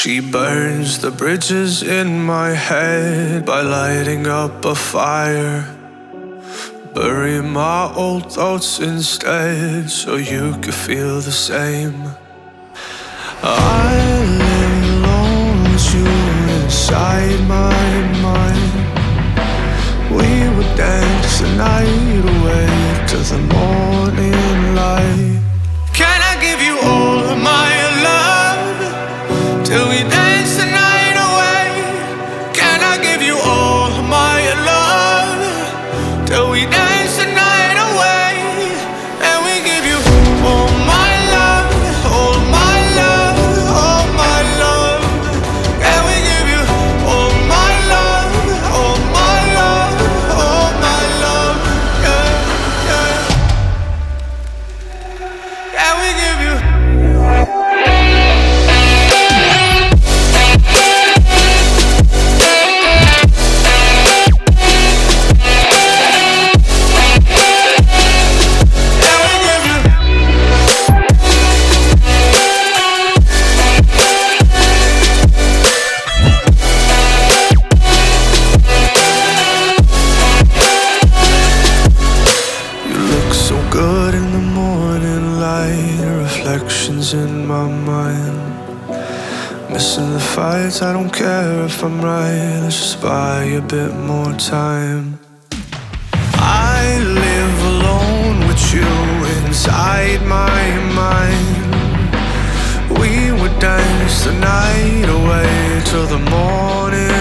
She burns the bridges in my head by lighting up a fire. Bury my old thoughts instead so you could feel the same. I live alone with you inside my mind. We would dance the night away to the morning light. Can I give you all of my love till we dance the night away? Can I give you all of my love till we dance the night away? And we give you all my love, all my love, all my love. And we give you all my love, all my love, all my love. Yeah, yeah. And we give you. Good in the morning light, reflections in my mind. Missing the fights, I don't care if I'm right. Let's just buy a bit more time. I live alone with you inside my mind. We would dance the night away till the morning